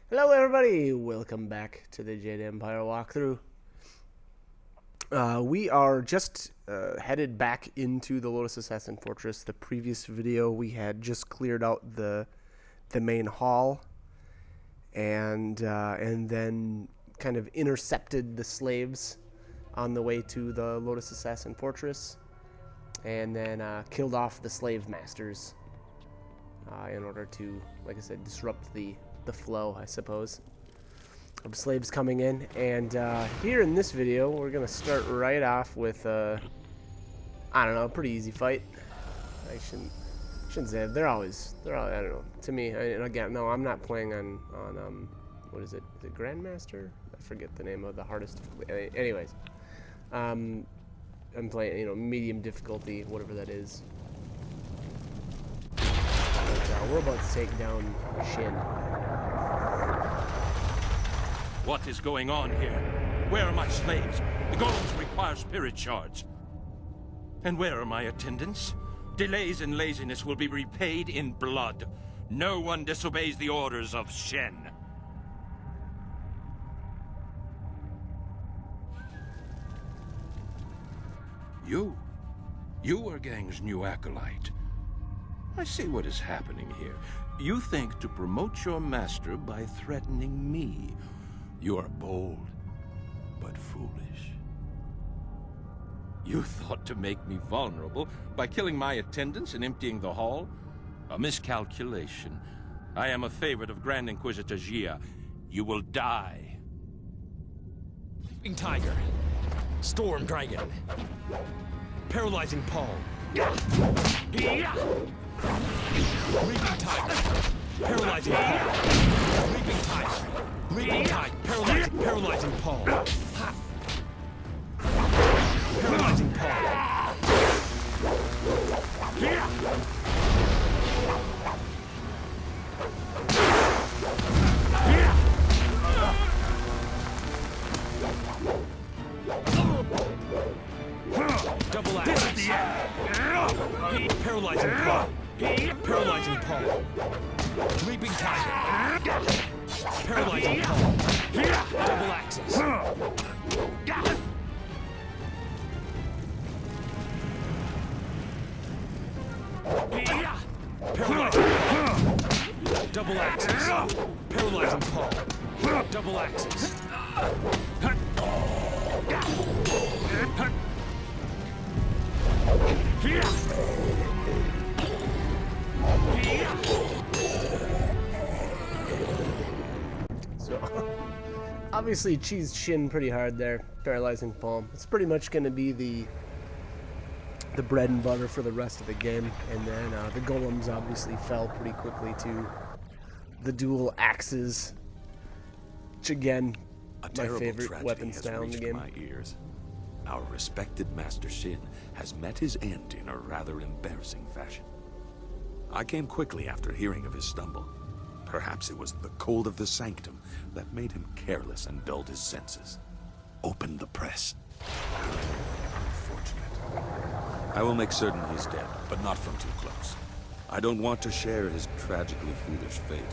Hello everybody, welcome back to the Jade Empire walkthrough. We are just headed back into the Lotus Assassin Fortress. The previous video we had just cleared out the main hall and then kind of intercepted the slaves on the way to the Lotus Assassin Fortress, and then killed off the slave masters in order to, like I said, disrupt the flow, I suppose, of slaves coming in. And here in this video, we're gonna start right off with I don't know, a pretty easy fight. I shouldn't say it. They're all I don't know. To me, and again, no, I'm not playing on what is it? Is it Grandmaster? I forget the name of the hardest. Anyways, I'm playing, medium difficulty, whatever that is. We're about to take down Shin. What is going on here? Where are my slaves? The golems require spirit shards. And where are my attendants? Delays and laziness will be repaid in blood. No one disobeys the orders of Shen. You are Gang's new acolyte. I see what is happening here. You think to promote your master by threatening me. You are bold, but foolish. You thought to make me vulnerable by killing my attendants and emptying the hall? A miscalculation. I am a favorite of Grand Inquisitor Jia. You will die. King Tiger. Storm Dragon. Paralyzing Palm. Reaping Tiger. Paralyzing Palm. Reaping Tiger. Reaping Tiger. Paralyzing Palm. Paralyzing Palm. Double axe. Paralyzing Palm. Paralyzing Palm. Reaping Tiger. Paralyzing Palm. Double axes. Paralyzing Palm. Double axes. Paralyzing Palm. Double axes. So obviously cheesed Shin pretty hard there, paralyzing Palm. It's pretty much going to be the bread and butter for the rest of the game. And then the golems obviously fell pretty quickly to the dual axes, which again, my favorite weapon style in the game. My ears. Our respected Master Shin has met his end in a rather embarrassing fashion. I came quickly after hearing of his stumble. Perhaps it was the cold of the sanctum that made him careless and dulled his senses. Open the press. Unfortunate. I will make certain he's dead, but not from too close. I don't want to share his tragically foolish fate.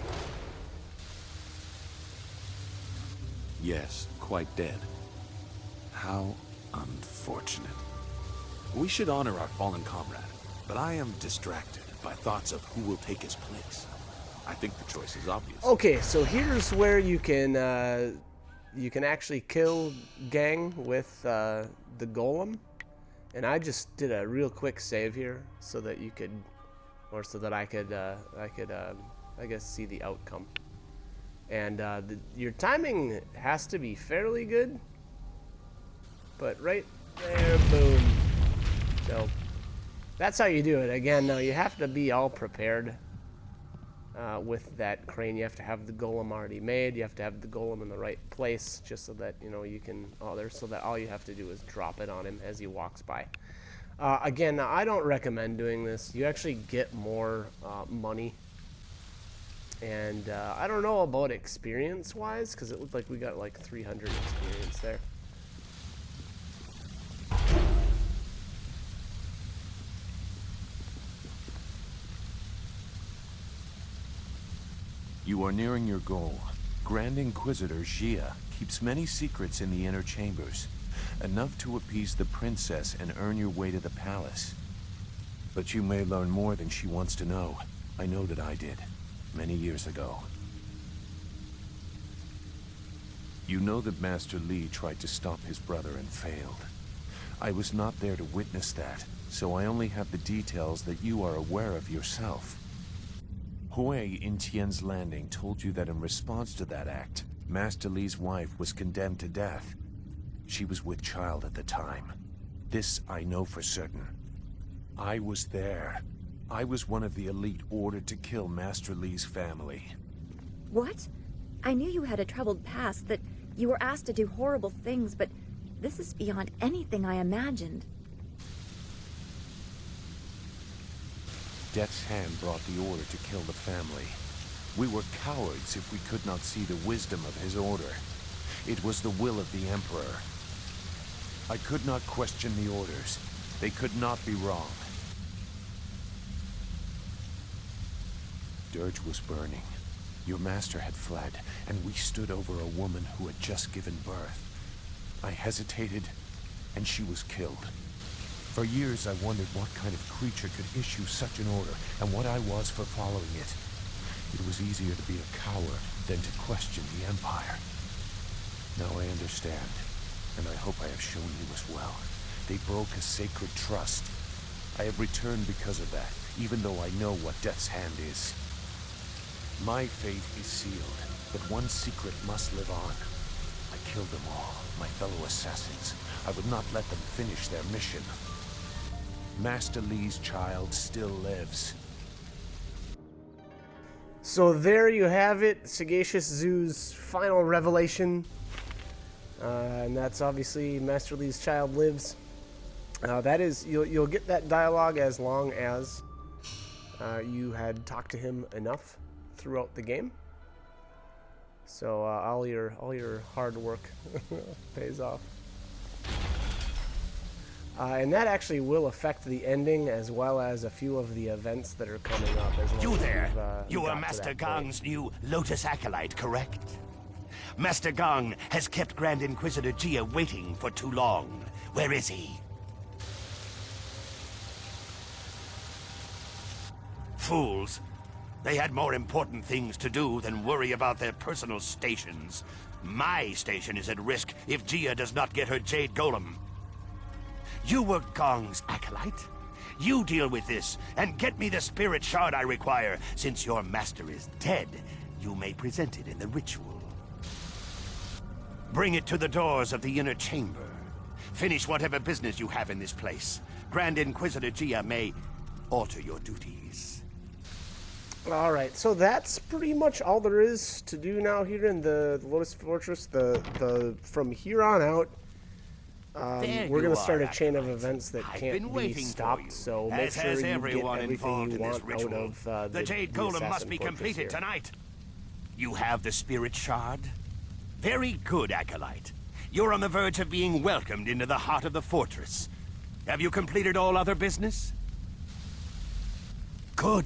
Yes, quite dead. How unfortunate. We should honor our fallen comrade, but I am distracted by thoughts of who will take his place. I think the choice is obvious. Okay, so here's where you can actually kill Gang with the golem, and I just did a real quick save here so that you could, or so that I could I guess see the outcome. And your timing has to be fairly good, but right there, boom. So that's how you do it. Again, now you have to be all prepared with that crane. You have to have the golem already made. You have to have the golem in the right place, just so that you can so that all you have to do is drop it on him as he walks by. Again, now, I don't recommend doing this. You actually get more money, and I don't know about experience wise, because it looked like we got like 300 experience there. You are nearing your goal. Grand Inquisitor Jia keeps many secrets in the inner chambers, enough to appease the princess and earn your way to the palace. But you may learn more than she wants to know. I know that I did, many years ago. You know that Master Li tried to stop his brother and failed. I was not there to witness that, so I only have the details that you are aware of yourself. Hui in Tian's Landing told you that in response to that act, Master Li's wife was condemned to death. She was with child at the time. This I know for certain. I was there. I was one of the elite ordered to kill Master Li's family. What? I knew you had a troubled past, that you were asked to do horrible things, but this is beyond anything I imagined. Death's hand brought the order to kill the family. We were cowards if we could not see the wisdom of his order. It was the will of the Emperor. I could not question the orders. They could not be wrong. Dirge was burning. Your master had fled, and we stood over a woman who had just given birth. I hesitated, and she was killed. For years I wondered what kind of creature could issue such an order, and what I was for following it. It was easier to be a coward than to question the Empire. Now I understand, and I hope I have shown you as well. They broke a sacred trust. I have returned because of that, even though I know what Death's Hand is. My fate is sealed, but one secret must live on. I killed them all, my fellow assassins. I would not let them finish their mission. Master Li's child still lives. So there you have it, Sagacious Zoo's final revelation. And that's obviously Master Li's child lives. That is, you'll get that dialogue as long as you had talked to him enough throughout the game. So all your hard work pays off. And that actually will affect the ending as well as a few of the events that are coming up. As You there! you You are Master Gong's new Lotus Acolyte, correct? Master Gong has kept Grand Inquisitor Jia waiting for too long. Where is he? Fools. They had more important things to do than worry about their personal stations. My station is at risk if Jia does not get her Jade Golem. You were Gong's acolyte? You deal with this, and get me the spirit shard I require. Since your master is dead, you may present it in the ritual. Bring it to the doors of the inner chamber. Finish whatever business you have in this place. Grand Inquisitor Jia may alter your duties. Alright, so that's pretty much all there is to do now here in the Lotus Fortress. From here on out, we're going to start a chain of events that can't be stopped, so make sure you get everything you want out of the Jade Golem must be completed tonight. You have the spirit shard? Very good, Acolyte. You're on the verge of being welcomed into the heart of the fortress. Have you completed all other business? Good.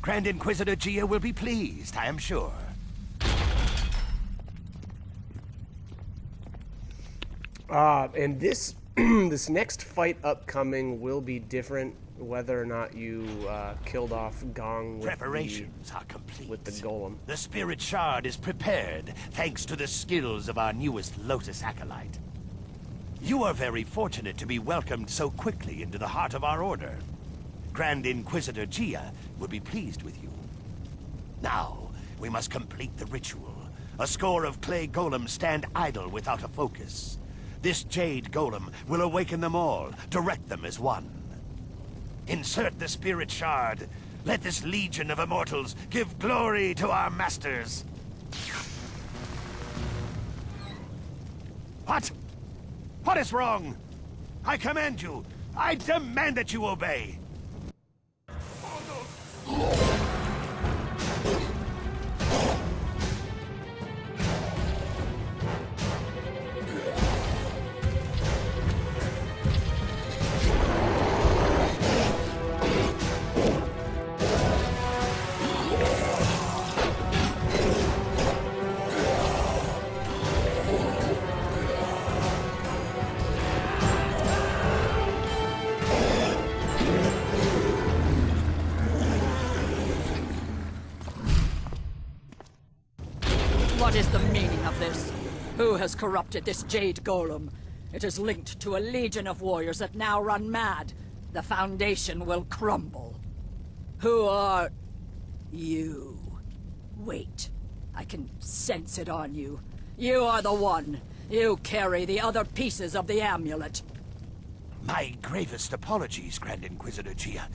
Grand Inquisitor Jia will be pleased, I am sure. And this this next fight upcoming will be different, whether or not you killed off Gong with Preparations are complete. with the golem. The spirit shard is prepared, thanks to the skills of our newest Lotus Acolyte. You are very fortunate to be welcomed so quickly into the heart of our order. Grand Inquisitor Jia would be pleased with you. Now, we must complete the ritual. A score of clay golems stand idle without a focus. This Jade Golem will awaken them all, direct them as one. Insert the spirit shard. Let this legion of immortals give glory to our masters. What? What is wrong? I command you. I demand that you obey. What is the meaning of this? Who has corrupted this Jade Golem? It is linked to a legion of warriors that now run mad. The Foundation will crumble. Who are... you? Wait. I can sense it on you. You are the one. You carry the other pieces of the amulet. My gravest apologies, Grand Inquisitor Gia.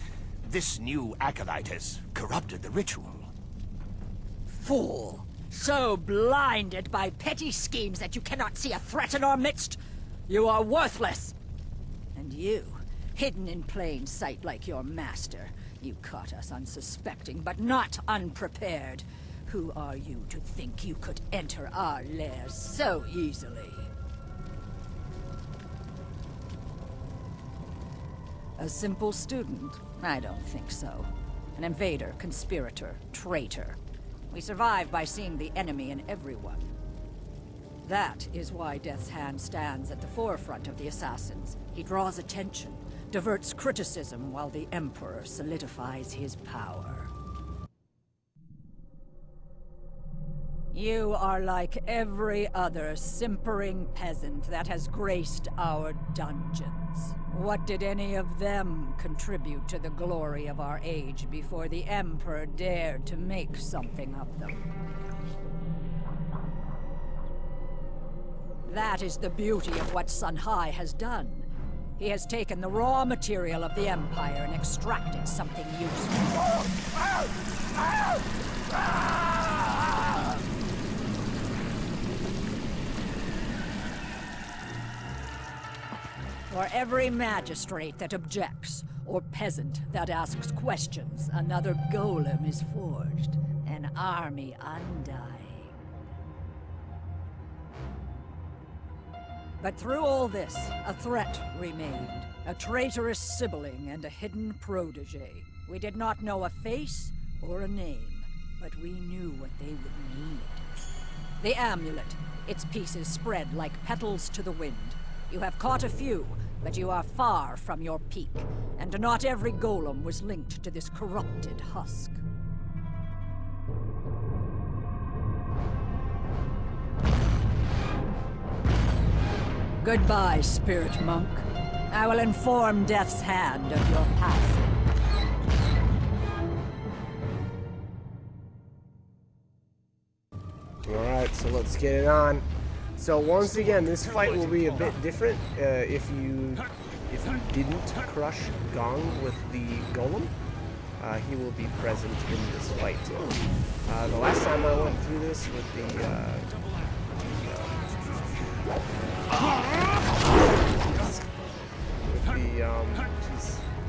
This new acolyte has corrupted the ritual. Fool! So blinded by petty schemes that you cannot see a threat in our midst? You are worthless! And you, hidden in plain sight like your master, you caught us unsuspecting but not unprepared. Who are you to think you could enter our lair so easily? A simple student? I don't think so. An invader, conspirator, traitor. We survive by seeing the enemy in everyone. That is why Death's Hand stands at the forefront of the assassins. He draws attention, diverts criticism while the Emperor solidifies his power. You are like every other simpering peasant that has graced our dungeons. What did any of them contribute to the glory of our age before the Emperor dared to make something of them? That is the beauty of what Sun Hai has done. He has taken the raw material of the Empire and extracted something useful. For every magistrate that objects, or peasant that asks questions, another golem is forged, an army undying. But through all this, a threat remained. A traitorous sibling and a hidden protege. We did not know a face or a name, but we knew what they would need. The amulet, its pieces spread like petals to the wind. You have caught a few, but you are far from your peak, and not every golem was linked to this corrupted husk. Goodbye, Spirit Monk. I will inform Death's Hand of your passing. Alright, so let's get it on. So once again, this fight will be a bit different if you didn't crush Gong with the Golem. He will be present in this fight. The last time I went through this with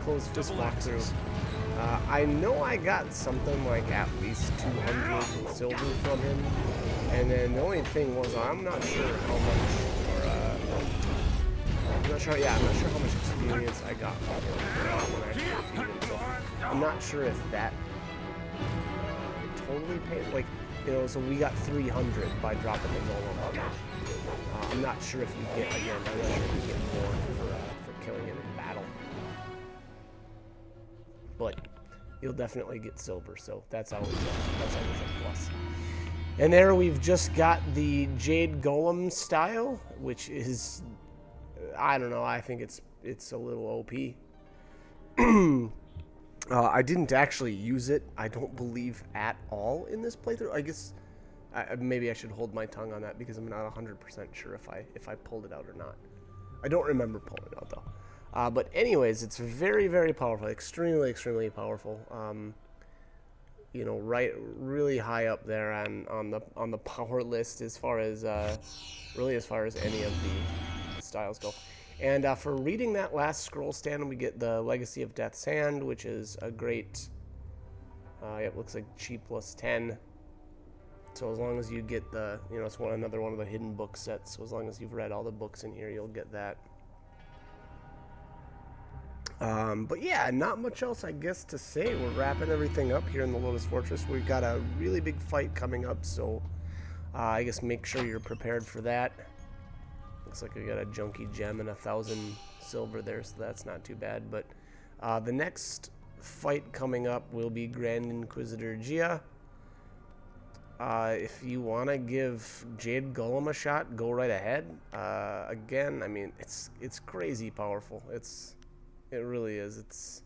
closed fist walkthrough, I know I got something like at least 200 silver from him. And then the only thing was, I'm not sure how much, I'm not sure how much experience I got from him when I defeated him. So I'm not sure if that totally paid, like, you know, so we got 300 by dropping the golem on him. I'm not sure if you get, again, I'm not sure if you get more for killing him in battle. But you'll definitely get silver, so that's always a plus. And there we've just got the Jade Golem style, which is, I don't know, I think it's a little OP. I didn't actually use it, I don't believe, at all in this playthrough. I guess maybe I should hold my tongue on that because I'm not 100% sure if I pulled it out or not. I don't remember pulling it out though. But anyways, it's very, very powerful, extremely, extremely powerful. You know, really high up there on the power list as far as really as far as any of the styles go. And for reading that last scroll stand, we get the Legacy of Death's Hand, which is a great. It looks like Chi plus 10. So as long as you get the, you know, it's another one of the hidden book sets. So as long as you've read all the books in here, you'll get that. But yeah, not much else, I guess, to say. We're wrapping everything up here in the Lotus Fortress. We've got a really big fight coming up, so I guess make sure you're prepared for that. Looks like we got a junky gem and 1,000 silver there, so that's not too bad. But the next fight coming up will be Grand Inquisitor Gia. If you want to give Jade Golem a shot, go right ahead. Again, I mean, it's crazy powerful. It really is.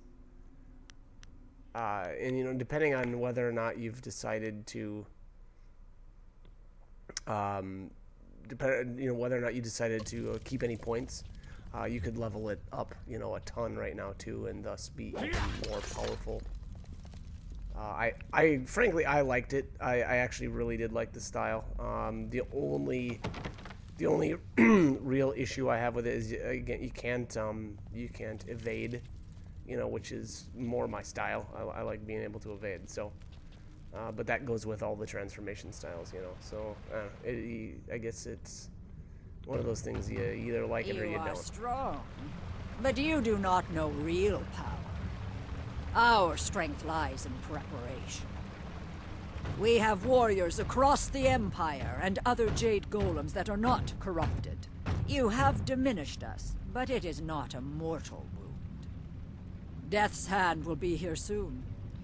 And you know, depending on whether or not you've decided to, whether or not you decided to keep any points, you could level it up, you know, a ton right now too, and thus be even more powerful. I frankly, I liked it. I actually really did like the style. The only real issue I have with it is, again, you can't evade, you know, which is more my style. I like being able to evade. So, but that goes with all the transformation styles, you know. So I guess it's one of those things you either like it or you don't. You are strong, but you do not know real power. Our strength lies in preparation. We have warriors across the Empire and other Jade Golems that are not corrupted. You have diminished us, but it is not a mortal wound. Death's hand will be here soon.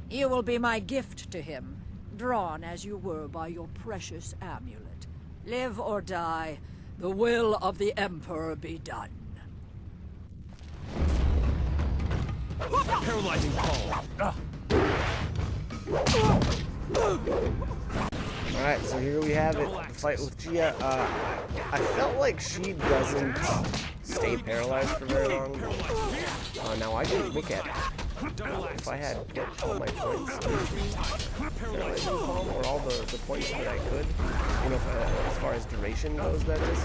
You will be my gift to him, drawn as you were by your precious amulet. Live or die, the will of the Emperor be done. Paralyzing palm. Alright, so here we have it, the fight with Gia. I felt like she doesn't stay paralyzed for very long. Now I can look at it. If I had put all my points into paralyzing palm, or all the points that I could, you know, as far as duration goes, that is.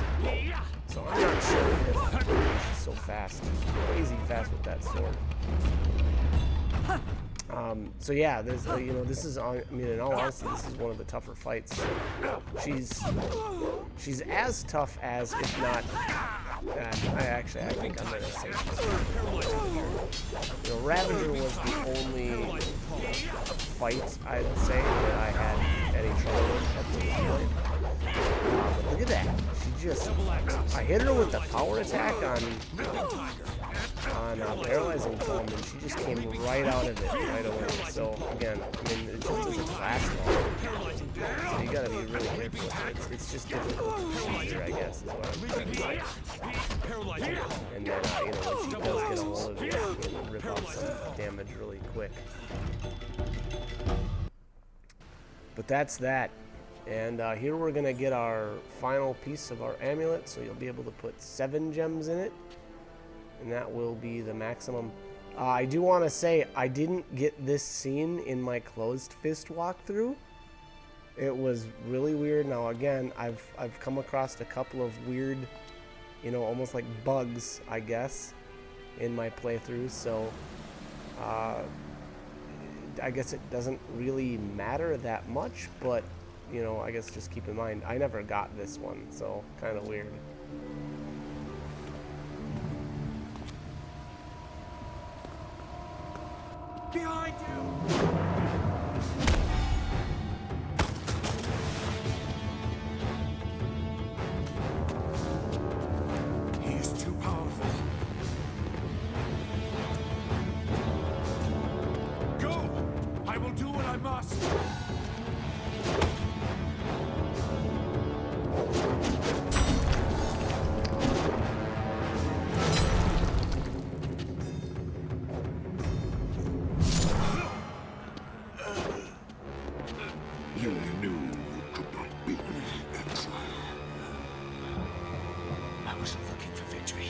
So I'm not sure if she's so fast. Crazy fast with that sword. So yeah, there's you know, this is, I mean, in all honesty, this is one of the tougher fights. She's as tough as, if not, I think I'm gonna say she's, you know, Ravager was the only fight, I'd say, that I had any trouble with up to this point. But look at that. She just, I hit her with the power attack on paralyzing palm, and she just came right out of it right away. So again, I mean, it just doesn't last long. So you gotta be really careful with it. It's just difficult to shoot her, I guess, is what I'm trying to say. And then, you know, when she does get a hold of you, you can rip off some damage really quick. But that's that. And here we're gonna get our final piece of our amulet, so you'll be able to put 7 gems in it, and that will be the maximum. I do want to say I didn't get this scene in my closed fist walkthrough. It was really weird. Now again, I've come across a couple of weird, you know, almost like bugs, I guess, in my playthroughs. So I guess it doesn't really matter that much, but you know, I guess just keep in mind, I never got this one, so kind of weird. Behind you! He is too powerful. Go! I will do what I must! You knew you could not beat me, exile. I wasn't looking for victory.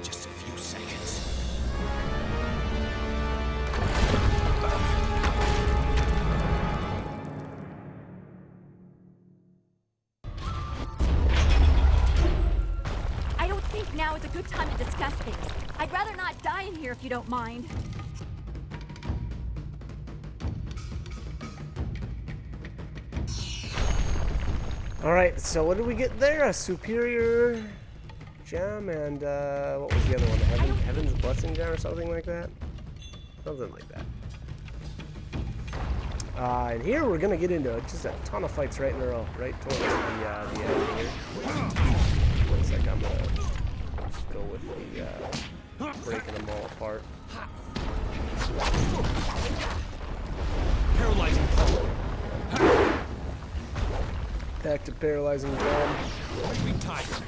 Just a few seconds. I don't think now is a good time to discuss things. I'd rather not die in here if you don't mind. Alright, so what did we get there? A superior gem and what was the other one? Heaven's Blessing gem or something like that? Something like that. And here we're gonna get into just a ton of fights right in a row, right towards the end here. Looks like I'm gonna go with the breaking them all apart. Paralyzing palm. Back to paralyzing palm. Leaping tiger.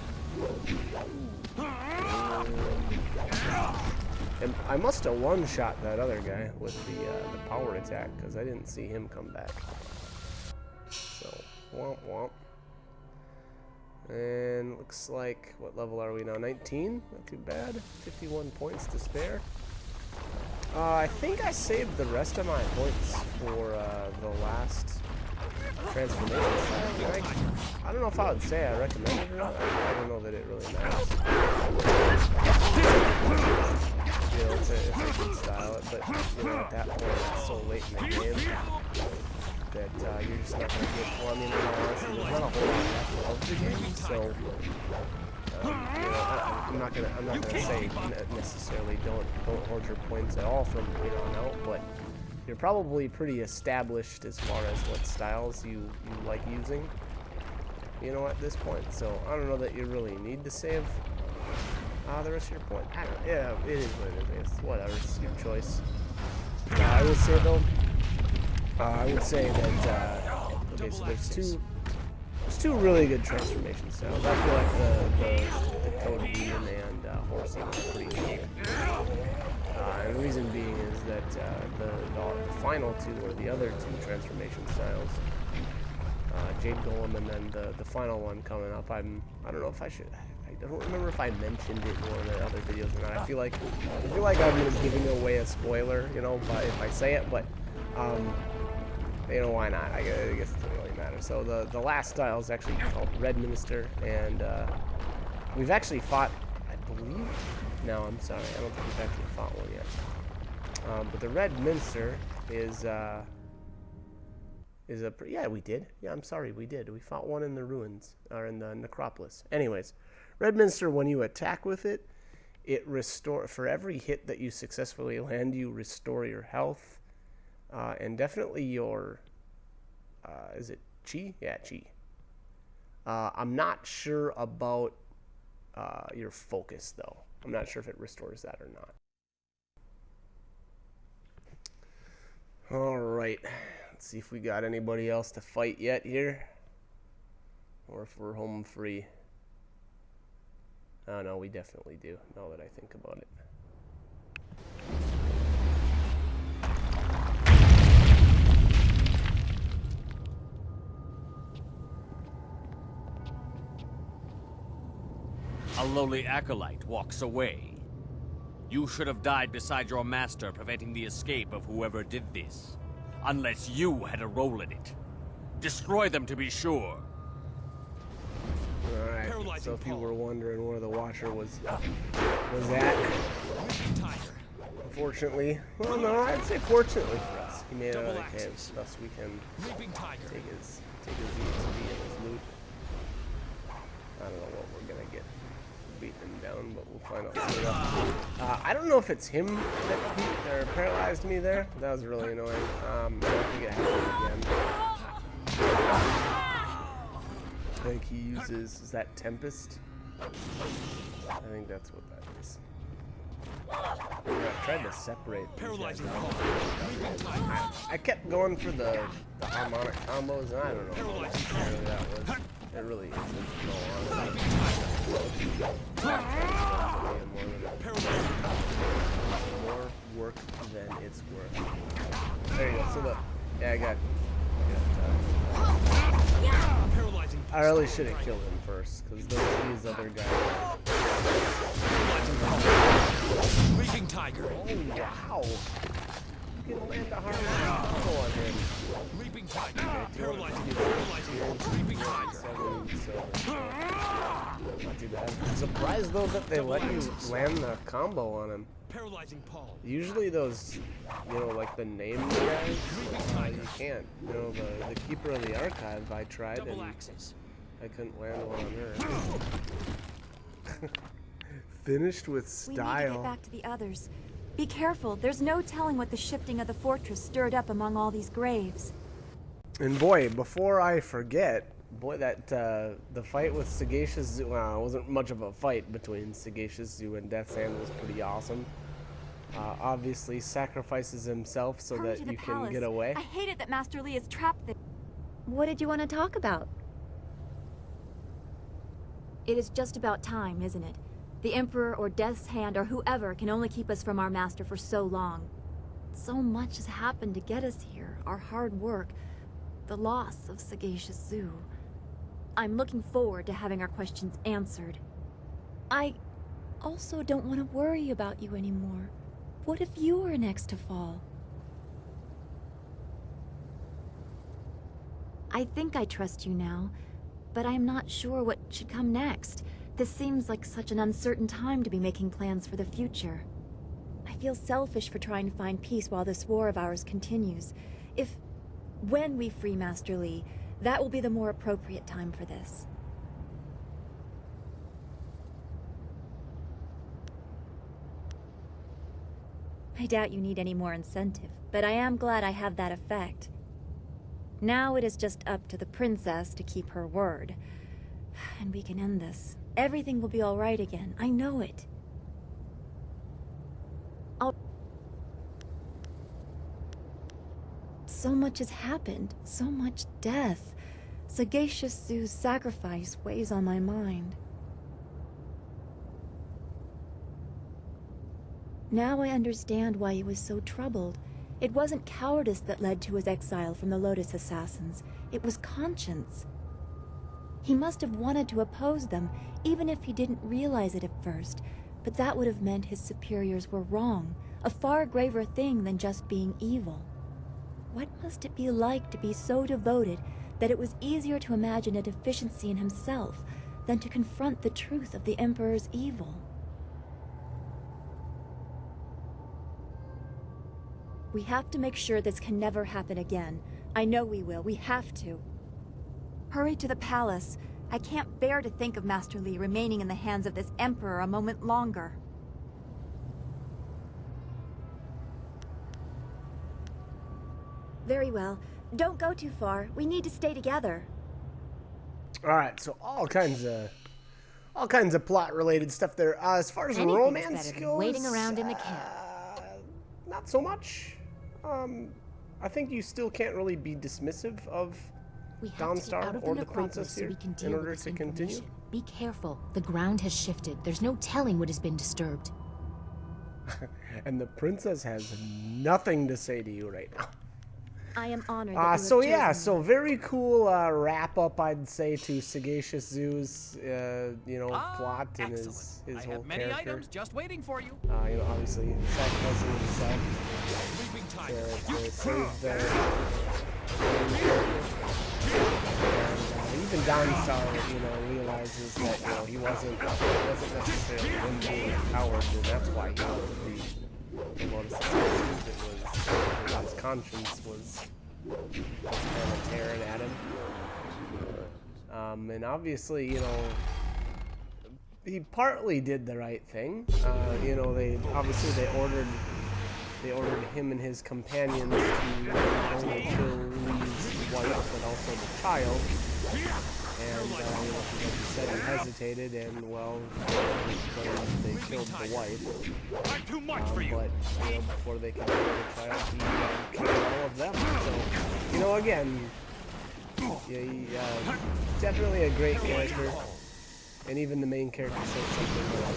And I must have one-shot that other guy with the power attack because I didn't see him come back. So, womp womp. And looks like, what level are we now? 19? Not too bad. 51 points to spare. I think I saved the rest of my points for the last transformation style. I don't know if I would say I recommend it or not. I don't know that it really matters. You know, it's a good style, but you know, at that point it's so late in the game that you're just not going to get. Well, I mean, honestly, there's not a whole lot left of the game, so you know, I'm not gonna say necessarily don't hoard your points at all from here on out, but you're probably pretty established as far as what styles you like using, you know, at this point. So I don't know that you really need to save the rest of your point. Yeah, it is what it is. Whatever, it's your choice. I will say though, I would say that okay, so there's two really good transformation styles. I feel like the Code Demon and Horsey are pretty good. And the reason being is that the final two, or the other two transformation styles, Jade Golem and then the final one coming up, I don't know if I should, I don't remember if I mentioned it in one of the other videos or not. I feel like I'm giving away a spoiler, you know, if I say it, but you know, why not? I guess it doesn't really matter. So the last style is actually called Red Minister, and we've actually fought, I believe. No, I'm sorry, I don't think we've actually fought one yet. But the Red Minister is a yeah, we did. Yeah, I'm sorry, we did. We fought one in the ruins, or in the necropolis. Anyways, Red Minister, when you attack with it, it for every hit that you successfully land, you restore your health, and definitely your is it chi? Yeah, chi. I'm not sure about your focus though. I'm not sure if it restores that or not. All right, let's see if we got anybody else to fight yet here, or if we're home free. Oh no, we definitely do, now that I think about it. A lowly acolyte walks away. You should have died beside your master, preventing the escape of whoever did this. Unless you had a role in it. Destroy them to be sure. Alright, so if you were wondering where the Watcher was at, unfortunately, well no, I'd say fortunately for us, he made it out of the cave, thus we can take his EXP and his loot. I don't know what we're gonna get beating him down, but we'll find out soon. I don't know if it's him that beat or paralyzed me there. That was really annoying. I don't think it happened again. I think he uses, is that Tempest? I think that's what that is. Yeah, I tried to separate these guys out. I kept going for the harmonic combos, and I don't know how necessarily that was. It really isn't, no, honestly. More work than it's worth. There you go, so look. Yeah, I got I really should have killed him first, because these other guys. Leaping tiger. Oh wow! You can land a harmonic combo on him. Leaping tiger. Paralyzing. Leaping tiger. Not too bad. I'm surprised though that they let you land the combo on him. Paralyzing palm. Usually those, you know, like the named guys, you can't. You know, the Keeper of the Archive, I tried and I couldn't land one on her. Finished with style. We need to get back to the others. Be careful, there's no telling what the shifting of the fortress stirred up among all these graves. And boy, before I forget, boy, that the fight with Sagacious Zoo, well, it wasn't much of a fight between Sagacious Zoo and Death's Hand, was pretty awesome. Obviously sacrifices himself so that you can get away. I hate it that Master Lee is trapped there. What did you want to talk about? It is just about time, isn't it? The Emperor or Death's Hand or whoever can only keep us from our master for so long. So much has happened to get us here. Our hard work, the loss of Sagacious Zoo. I'm looking forward to having our questions answered. I also don't want to worry about you anymore. What if you were next to fall? I think I trust you now, but I'm not sure what should come next. This seems like such an uncertain time to be making plans for the future. I feel selfish for trying to find peace while this war of ours continues. When we free Master Li, that will be the more appropriate time for this. I doubt you need any more incentive, but I am glad I have that effect. Now it is just up to the princess to keep her word. And we can end this. Everything will be all right again. I know it. So much has happened. So much death. Sagacious Zoo's sacrifice weighs on my mind. Now I understand why he was so troubled. It wasn't cowardice that led to his exile from the Lotus Assassins. It was conscience. He must have wanted to oppose them, even if he didn't realize it at first. But that would have meant his superiors were wrong. A far graver thing than just being evil. What must it be like to be so devoted that it was easier to imagine a deficiency in himself than to confront the truth of the Emperor's evil? We have to make sure this can never happen again. I know we will. We have to. Hurry to the palace. I can't bear to think of Master Li remaining in the hands of this Emperor a moment longer. Very well. Don't go too far. We need to stay together. All right, so all kinds of plot-related stuff there. As far as Anything's romance better than goes, waiting around in the camp. not so much. I think you still can't really be dismissive of We have to get out Dawnstar of the or the necropolis princess so here we can deal in order with this to continue. information. Be careful. The ground has shifted. There's no telling what has been disturbed. And the princess has nothing to say to you right now. I am honored that you So have yeah, chosen so me. very cool wrap up, I'd say, to Sagacious Zoo's plot and his I whole have many character. items just waiting for you. Obviously sacrificing himself Leaping to tiger. save the main character. And even Dawnstar, realizes that he wasn't necessarily injured or coward, and that's why he was the Lotus Assassins. It was his conscience was kind of tearing at him. And obviously, he partly did the right thing. They ordered him and his companions to not only kill Lee's wife but also the child. And like you said, he hesitated, and they killed the wife. I'm too much for you. But before they could kill the child, he killed all of them. So, again, definitely a great character. And even the main character said something about,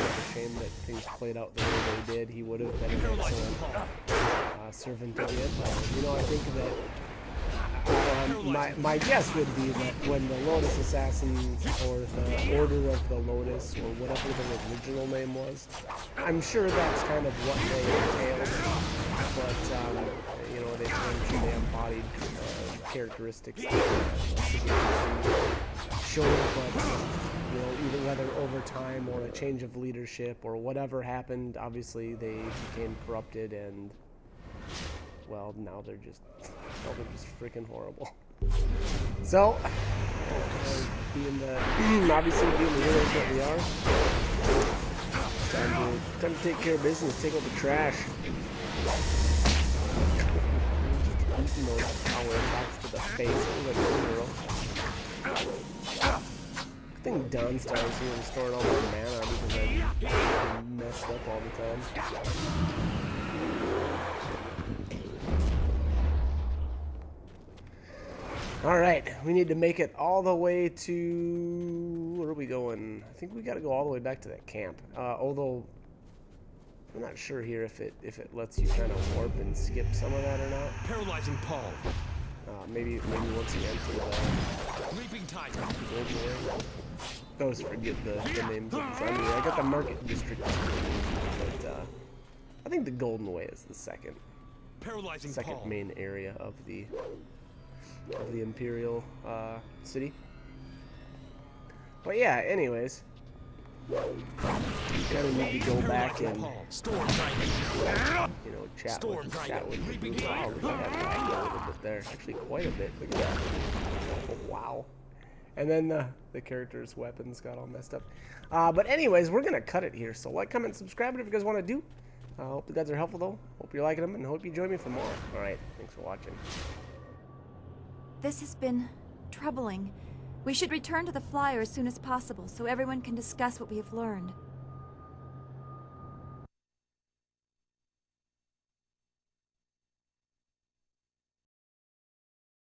it's a shame that things played out the way they did. He would have been an excellent servant of the Empire. I think that my guess would be that when the Lotus Assassins, or the Order of the Lotus, or whatever the original name was, I'm sure that's kind of what they entailed. But they claimed they embodied characteristics showed, but either whether over time or a change of leadership or whatever happened, obviously they became corrupted, and now they're just freaking horrible. So, obviously being the heroes that we are, it's time to take care of business, take out the trash. Just eating those power attacks to the face like a girl. I think Dawnstar is here restoring all my mana because I messed up all the time. Alright, we need to make it all the way to are we going? I think we got to go all the way back to that camp. Although I'm not sure here if it lets you kind of warp and skip some of that or not. Paralyzing palm. Maybe once you enter the Leaping tide. Golden Way. I always forget the names of these. I mean, I got the Market District, but I think the Golden Way is the second Paralyzing main area of the Imperial city. But yeah, anyways, you kind of need to go back and chat with the wow, look at that lag a little bit there. Actually, quite a bit. Look at that. Oh, wow. And then the character's weapons got all messed up. But anyways, we're gonna cut it here. So like, comment, subscribe if you guys want to do. I hope the guys are helpful though. Hope you're liking them, and hope you join me for more. All right, thanks for watching. This has been troubling. We should return to the flyer as soon as possible so everyone can discuss what we have learned.